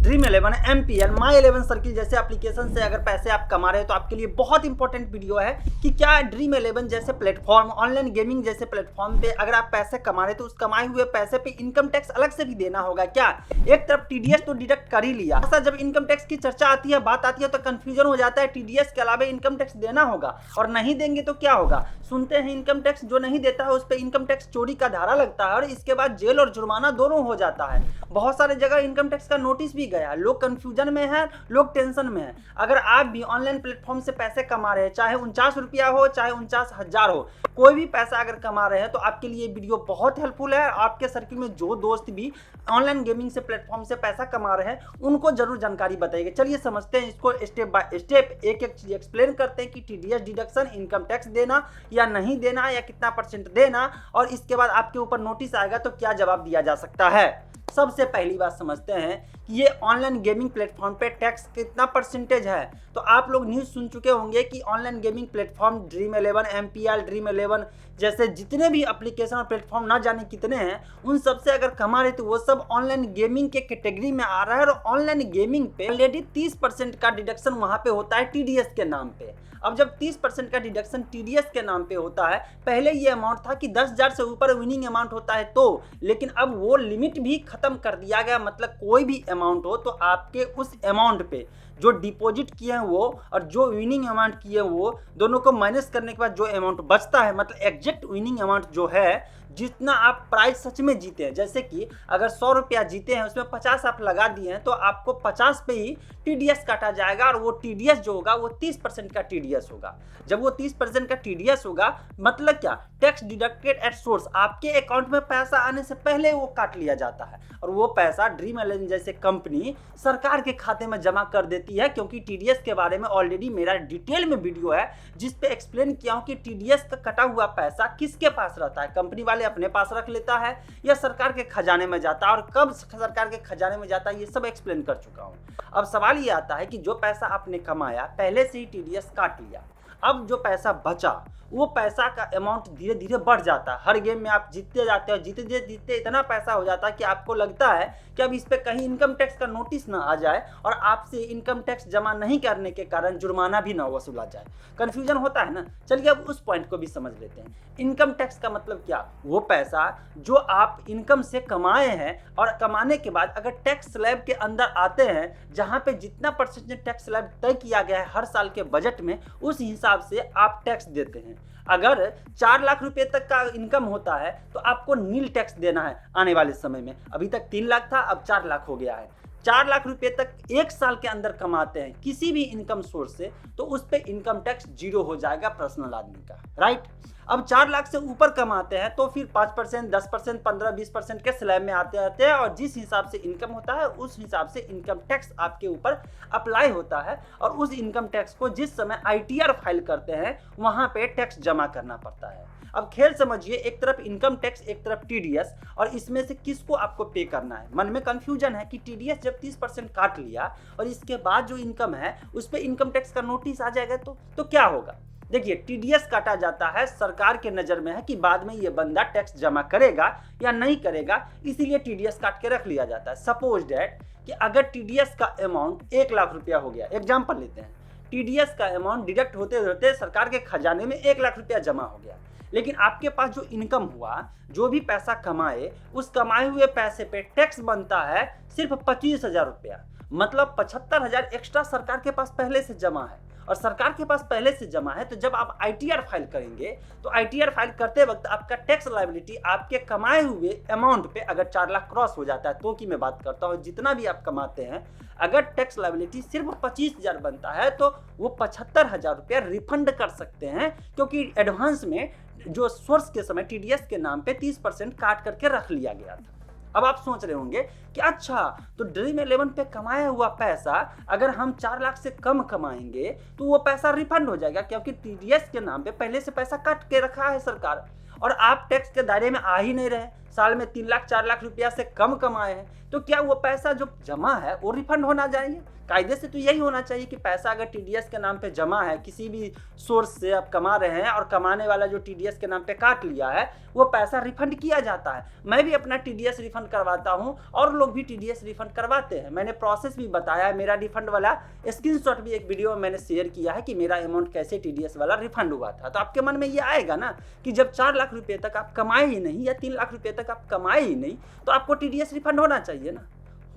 Dream 11 MPL माई 11 circle जैसे application से अगर पैसे आप कमा रहे हैं तो आपके लिए बहुत इंपॉर्टेंट वीडियो है कि क्या ड्रीम 11 जैसे प्लेटफॉर्म, ऑनलाइन गेमिंग जैसे प्लेटफॉर्म पे अगर आप पैसे कमा रहे हैं तो उस कमाए हुए पैसे पे इनकम टैक्स अलग से भी देना होगा क्या। एक तरफ टीडीएस तो डिडक्ट कर ही लिया, ऐसा जब इनकम टैक्स की चर्चा आती है, बात आती है तो कंफ्यूजन हो जाता है, टीडीएस के अलावा इनकम टैक्स देना होगा और नहीं देंगे तो क्या होगा। सुनते हैं इनकम टैक्स जो नहीं देता है उस पर इनकम टैक्स चोरी का धारा लगता है और इसके बाद जेल और जुर्माना दोनों हो जाता है। बहुत सारे जगह इनकम टैक्स का नोटिस भी गया, लोग कंफ्यूजन में है, लोग टेंशन में है। अगर आप भी ऑनलाइन प्लेटफॉर्म से पैसे कमा रहे हैं, चाहे 49 रुपया हो चाहे 49,000 हो, कोई भी पैसा अगर कमा रहे हैं तो आपके लिए वीडियो बहुत हेल्पफुल है। आपके सर्किल में जो दोस्त भी ऑनलाइन गेमिंग से प्लेटफॉर्म से पैसा कमा रहे हैं उनको जरूर जानकारी बताइएगा। चलिए समझते हैं इसको स्टेप बाय स्टेप, एक एक चीज एक्सप्लेन करते हैं कि टीडीएस डिडक्शन, इनकम टैक्स देना या नहीं देना या कितना परसेंट देना, और इसके बाद आपके ऊपर नोटिस आएगा तो क्या जवाब दिया जा सकता है। सबसे पहली बात समझते हैं कि ये ऑनलाइन गेमिंग प्लेटफॉर्म पे टैक्स कितना परसेंटेज है। तो आप लोग न्यूज़ सुन चुके होंगे कि online gaming platform dream 11 MPL, dream 11 जैसे जितने भी एप्लीकेशन और प्लेटफॉर्म ना जाने कितने हैं, उन सबसे अगर कमा रहे तो वो सब ऑनलाइन गेमिंग के कैटेगरी में आ रहा है। और ऑनलाइन गेमिंग पे ऑलरेडी 30% का डिडक्शन वहाँ पे होता है टीडीएस के नाम पे। अब जब 30% का डिडक्शन टीडीएस के नाम पे होता है, पहले ये अमाउंट था कि 10,000 से ऊपर विनिंग अमाउंट होता है तो, लेकिन अब वो लिमिट भी खत्म कर दिया गया। मतलब कोई भी अमाउंट हो तो आपके उस अमाउंट पे जो डिपॉजिट किए हैं वो और जो विनिंग अमाउंट किए हैं वो दोनों को माइनस करने के बाद जो अमाउंट बचता है, मतलब एग्जैक्ट विनिंग अमाउंट जो है, जितना आप प्राइस सच में जीते हैं, जैसे कि अगर 100 रुपया जीते हैं उसमें 50 आप लगा दिए हैं तो आपको 50 पे ही टीडीएस काटा जाएगा और वो टीडीएस जो होगा वो 30% का टीडीएस होगा। जब वो 30% का टीडीएस होगा मतलब क्या, टैक्स डिडक्टेड एट सोर्स, आपके अकाउंट में पैसा आने से पहले वो काट लिया जाता है और वो पैसा ड्रीम 11 जैसे कंपनी सरकार के खाते में जमा कर देती है। क्योंकि टीडीएस के बारे में ऑलरेडी मेरा डिटेल में वीडियो है जिस पे एक्सप्लेन किया हूँ कि टीडीएस का कटा हुआ पैसा किसके पास रहता है, कंपनी वाले अपने पास रख लेता है या सरकार के खजाने में जाता है, और कब सरकार के खजाने में जाता है ये सब एक्सप्लेन कर चुका हूं। अब सवाल ये आता है कि जो पैसा आपने कमाया पहले से ही टीडीएस काट लिया, अब जो पैसा बचा वो पैसा का अमाउंट धीरे धीरे बढ़ जाता है। हर गेम में आप जीतते जाते हो, जीते जीतते इतना पैसा हो जाता है कि आपको लगता है कि अब इस पे कहीं इनकम टैक्स का नोटिस ना आ जाए और आपसे इनकम टैक्स जमा नहीं करने के कारण जुर्माना भी ना वसूला जाए। कंफ्यूजन होता है ना। चलिए अब उस पॉइंट को भी समझ लेते हैं। इनकम टैक्स का मतलब क्या, वो पैसा जो आप इनकम से कमाए हैं और कमाने के बाद अगर टैक्स स्लैब के अंदर आते हैं जहां पे जितना परसेंटेज टैक्स स्लैब तय किया गया है हर साल के बजट में, उस हिसाब से आप टैक्स देते हैं। अगर 4 लाख रुपए तक का इनकम होता है तो आपको नील टैक्स देना है आने वाले समय में। अभी तक 3 लाख था, अब 4 लाख हो गया है। 4 लाख रुपए तक एक साल के अंदर कमाते हैं किसी भी इनकम सोर्स से तो उस पे इनकम टैक्स 0 हो जाएगा पर्सनल आदमी का, राइट। अब 4 लाख से ऊपर कमाते हैं तो फिर 5%, 10%, 15-20% के स्लैब में आते रहते हैं और जिस हिसाब से इनकम होता है उस हिसाब से इनकम टैक्स आपके ऊपर अप्लाई होता है और उस इनकम टैक्स को जिस समय ITR फाइल करते हैं वहां पे टैक्स जमा करना पड़ता है। अब खेल समझिए, एक तरफ इनकम टैक्स एक तरफ टीडीएस, और इसमें से किसको आपको पे करना है। मन में कंफ्यूजन है कि टीडीएस जब 30% काट लिया और इसके बाद जो इनकम है उस पर इनकम टैक्स का नोटिस आ जाएगा तो क्या होगा। देखिए, टीडीएस काटा जाता है, सरकार के नजर में है कि बाद में ये बंदा टैक्स जमा करेगा या नहीं करेगा, इसीलिए टीडीएस काट के रख लिया जाता है। सपोज दैट कि अगर टीडीएस का अमाउंट 1 लाख रुपया हो गया, एग्जाम्पल लेते हैं, टीडीएस का अमाउंट डिडक्ट होते होते सरकार के खजाने में 1 लाख रुपया जमा हो गया, लेकिन आपके पास जो इनकम हुआ, जो भी पैसा कमाए, उस कमाए हुए पैसे पे टैक्स बनता है सिर्फ 25,000 रुपया। मतलब 75,000 एक्स्ट्रा सरकार के पास पहले से जमा है और सरकार के पास पहले से जमा है। तो जब आप ITR फाइल करेंगे तो ITR फाइल करते वक्त आपका टैक्स लायबिलिटी आपके कमाए हुए अमाउंट पे अगर 4 लाख क्रॉस हो जाता है तो की मैं बात करता हूँ, जितना भी आप कमाते हैं, अगर टैक्स लायबिलिटी सिर्फ 25,000 बनता है तो वो 75,000 रुपया रिफंड कर सकते हैं, क्योंकि एडवांस में जो सोर्स के समय टीडीएस के नाम पे 30% काट करके रख लिया गया था। अब आप सोच रहे होंगे कि अच्छा, तो ड्रीम 11 पे कमाया हुआ पैसा अगर हम 4 लाख से कम कमाएंगे तो वो पैसा रिफंड हो जाएगा, क्योंकि टीडीएस के नाम पे पहले से पैसा काट के रखा है सरकार और आप टैक्स के दायरे में आ ही नहीं रहे। साल में 3 लाख 4 लाख रुपया से कम कमाए हैं, तो क्या वो पैसा जो जमा है वो रिफंड होना चाहिए? कायदे से तो यही होना चाहिए कि पैसा अगर टीडीएस के नाम पे जमा है, किसी भी सोर्स से आप कमा रहे हैं और कमाने वाला जो टीडीएस के नाम पे काट लिया है, वो पैसा रिफंड किया जाता है। मैं भी अपना टीडीएस रिफंड करवाता हूं और लोग भी टीडीएस रिफंड करवाते हैं। मैंने प्रोसेस भी बताया है, मेरा रिफंड वाला स्क्रीनशॉट भी एक वीडियो में मैंने शेयर किया है कि मेरा अमाउंट कैसे टीडीएस वाला रिफंड हुआ था। तो आपके मन में ये आएगा ना कि जब 4 लाख रुपये तक आप कमाए ही नहीं या 3 लाख रुपये तक आप कमाए ही नहीं, तो आपको टीडीएस रिफंड होना चाहिए ना।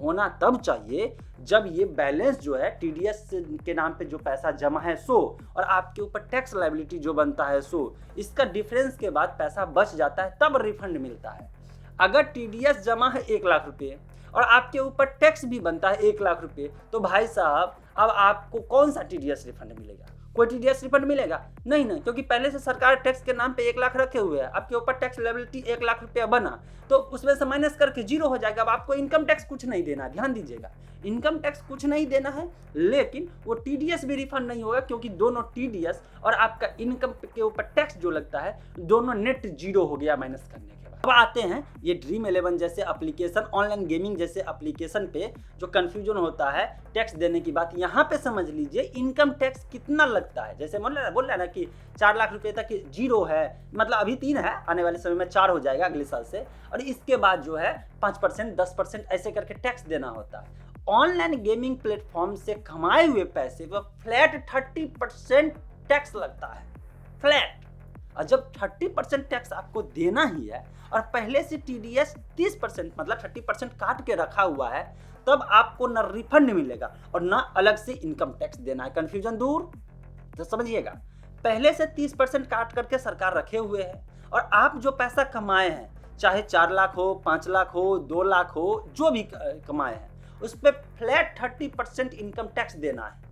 होना तब चाहिए जब ये बैलेंस जो है टीडीएस के नाम पे जो पैसा जमा है सो, और आपके ऊपर टैक्स लायबिलिटी जो बनता है सो, इसका डिफरेंस के बाद पैसा बच जाता है, तब रिफंड मिलता है। अगर टीडीएस जमा है 1 लाख रुपये और आपके ऊपर टैक्स भी बनता है 1 लाख रुपये, तो भाई साहब अब आपको कौन सा टीडीएस रिफंड मिलेगा? कोई टीडीएस रिफंड मिलेगा? नहीं, क्योंकि पहले से सरकार टैक्स के नाम पे 1 लाख रखे हुए है, आपके ऊपर टैक्स लायबिलिटी 1 लाख रुपया बना, तो उसमें से माइनस करके 0 हो जाएगा। अब आपको इनकम टैक्स कुछ नहीं देना है, ध्यान दीजिएगा, इनकम टैक्स कुछ नहीं देना है, लेकिन वो टीडीएस भी रिफंड नहीं होगा, क्योंकि दोनों टीडीएस और आपका इनकम के ऊपर टैक्स जो लगता है, दोनों नेट 0 हो गया माइनस करने के बाद। अब आते हैं ये ड्रीम 11 जैसे एप्लीकेशन, ऑनलाइन गेमिंग जैसे एप्लीकेशन पे जो कंफ्यूजन होता है टैक्स देने की बात, यहाँ पे समझ लीजिए इनकम टैक्स कितना लगता है। जैसे बोल रहा है ना कि 4 लाख रुपए तक 0 है, मतलब अभी 3 है, आने वाले समय में 4 हो जाएगा अगले साल से, और इसके बाद जो है 5%, 10% ऐसे करके टैक्स देना होता है। ऑनलाइन गेमिंग प्लेटफॉर्म से कमाए हुए पैसे पर फ्लैट 30% टैक्स लगता है, फ्लैट। और जब 30% टैक्स आपको देना ही है और पहले से टीडीएस 30% मतलब 30% काट के रखा हुआ है, तब आपको न रिफंड मिलेगा और न अलग से इनकम टैक्स देना है। कंफ्यूजन दूर, तो समझिएगा, पहले से 30% काट करके सरकार रखे हुए है और आप जो पैसा कमाए हैं, चाहे 4 लाख हो, 5 लाख हो, 2 लाख हो, जो भी कमाए हैं, उस पर फ्लैट 30% इनकम टैक्स देना है।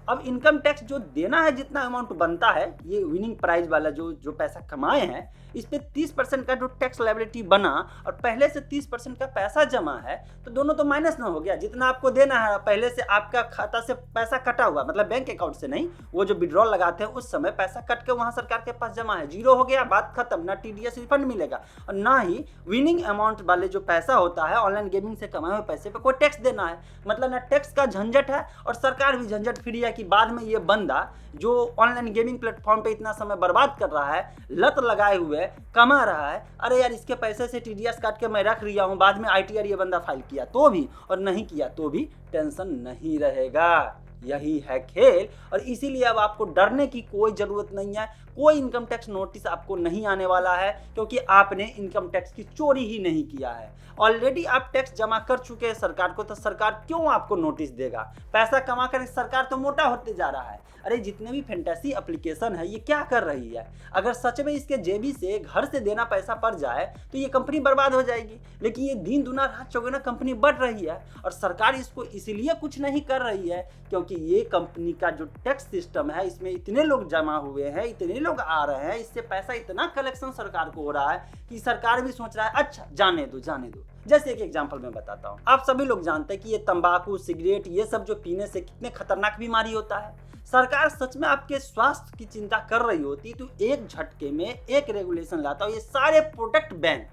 अब इनकम टैक्स जो देना है, जितना अमाउंट बनता है, ये विनिंग प्राइज वाला जो पैसा कमाए हैं, इस पे 30% का जो टैक्स लायबिलिटी बना और पहले से 30% का पैसा जमा है, तो दोनों तो माइनस ना हो गया। जितना आपको देना है पहले से आपका खाता से पैसा कटा हुआ, मतलब बैंक अकाउंट से नहीं, वो जो विड्रॉल लगाते हैं उस समय पैसा कट के वहाँ सरकार के पास जमा है, 0 हो गया, बात खत्म। ना टीडीएस रिफंड मिलेगा और ना ही विनिंग अमाउंट वाले जो पैसा होता है ऑनलाइन गेमिंग से कमाए हुए पैसे पे कोई टैक्स देना है। मतलब ना टैक्स का झंझट है और सरकार भी झंझट फ्री है कि बाद में ये बंदा जो ऑनलाइन गेमिंग प्लेटफॉर्म पे इतना समय बर्बाद कर रहा है, लत लगाए हुए कमा रहा है, अरे यार इसके पैसे से टीडीएस काट के मैं रख लिया हूँ, बाद में आईटीआर ये बंदा फाइल किया तो भी और नहीं किया तो भी टेंशन नहीं रहेगा। यही है खेल, और इसीलिए अब आपको डरने की कोई ज़रूरत नहीं है। कोई इनकम टैक्स नोटिस आपको नहीं आने वाला है, क्योंकि आपने इनकम टैक्स की चोरी ही नहीं किया है। ऑलरेडी आप टैक्स जमा कर चुके हैं सरकार को, तो सरकार क्यों आपको नोटिस देगा? पैसा कमा कर सरकार तो मोटा होते जा रहा है। अरे जितने भी फैंटेसी एप्लीकेशन है, ये क्या कर रही है? अगर सच में इसके जेबी से घर से देना पैसा पड़ जाए तो ये कंपनी बर्बाद हो जाएगी, लेकिन ये दिन दुना रात चौगुना कंपनी बढ़ रही है। और सरकार इसको इसलिए कुछ नहीं कर रही है क्योंकि ये कंपनी का जो टैक्स सिस्टम है, इसमें इतने लोग जमा हुए हैं, इतने लोग आ रहे हैं, इससे पैसा इतना कलेक्शन सरकार को हो रहा है कि सरकार भी सोच रहा है अच्छा जाने दो। जैसे एक एग्जांपल मैं बताता हूँ, आप सभी लोग जानते हैं कि ये तंबाकू, सिगरेट, ये सब जो पीने से कितने खतरनाक बीमारी होता है। सरकार सच में आपके स्वास्थ्य की चिंता कर रही होती तो एक झटके में एक रेगुलेशन लाता, और ये सारे प्रोडक्ट बैन,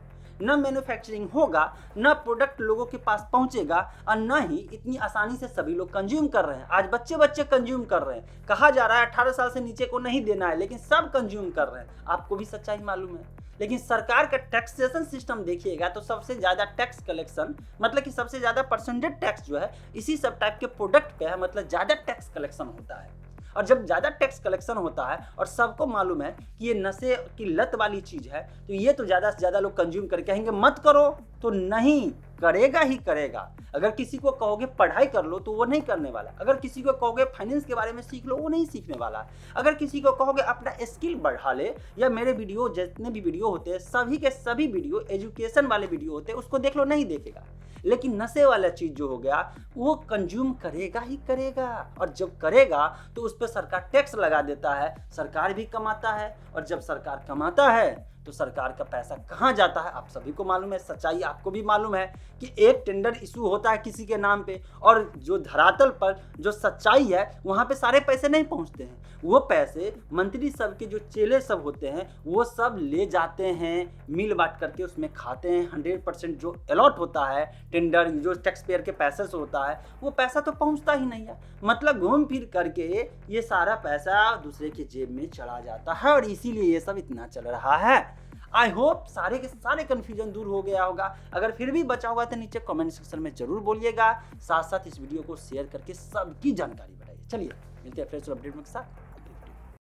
न मैन्युफैक्चरिंग होगा, न प्रोडक्ट लोगों के पास पहुंचेगा, और न ही इतनी आसानी से सभी लोग कंज्यूम कर रहे हैं। आज बच्चे कंज्यूम कर रहे हैं, कहा जा रहा है 18 साल से नीचे को नहीं देना है, लेकिन सब कंज्यूम कर रहे हैं। आपको भी सच्चाई मालूम है। लेकिन सरकार का टैक्सेशन सिस्टम देखिएगा तो सबसे ज़्यादा टैक्स कलेक्शन, मतलब कि सबसे ज़्यादा परसेंटेज टैक्स जो है इसी सब टाइप के प्रोडक्ट पे है, मतलब ज़्यादा टैक्स कलेक्शन होता है। और जब ज़्यादा टैक्स कलेक्शन होता है और सबको मालूम है कि ये नशे की लत वाली चीज़ है, तो ये तो ज़्यादा से ज़्यादा लोग कंज्यूम करके कहेंगे मत करो, तो नहीं करेगा ही करेगा। अगर किसी को कहोगे पढ़ाई कर लो तो वो नहीं करने वाला, अगर किसी को कहोगे फाइनेंस के बारे में सीख लो वो नहीं सीखने वाला, अगर किसी को कहोगे अपना स्किल बढ़ा ले, या मेरे वीडियो जितने भी वीडियो होते हैं सभी के सभी वीडियो एजुकेशन वाले वीडियो होते हैं उसको देख लो, नहीं देखेगा। लेकिन नशे वाला चीज़ जो हो गया वो कंज्यूम करेगा ही करेगा, और जब करेगा तो उस पर सरकार टैक्स लगा देता है, सरकार भी कमाता है, और जब सरकार कमाता है तो सरकार का पैसा कहाँ जाता है आप सभी को मालूम है। सच्चाई आपको भी मालूम है कि एक टेंडर इशू होता है किसी के नाम पे, और जो धरातल पर जो सच्चाई है वहाँ पे सारे पैसे नहीं पहुँचते हैं। वो पैसे मंत्री सब के जो चेले सब होते हैं वो सब ले जाते हैं, मिल बांट करके उसमें खाते हैं। 100% जो अलॉट होता है टेंडर, जो टैक्स पेयर के पैसे से होता है, वो पैसा तो पहुंचता ही नहीं है। मतलब घूम फिर करके ये सारा पैसा दूसरे के जेब में चला जाता है, और इसीलिए ये सब इतना चल रहा है। आई होप सारे के सारे कन्फ्यूजन दूर हो गया होगा। अगर फिर भी बचा हुआ तो नीचे कमेंट सेक्शन में जरूर बोलिएगा। साथ साथ इस वीडियो को शेयर करके सबकी जानकारी बढ़ाइए। चलिए मिलते हैं फ्रेश अपडेट के साथ।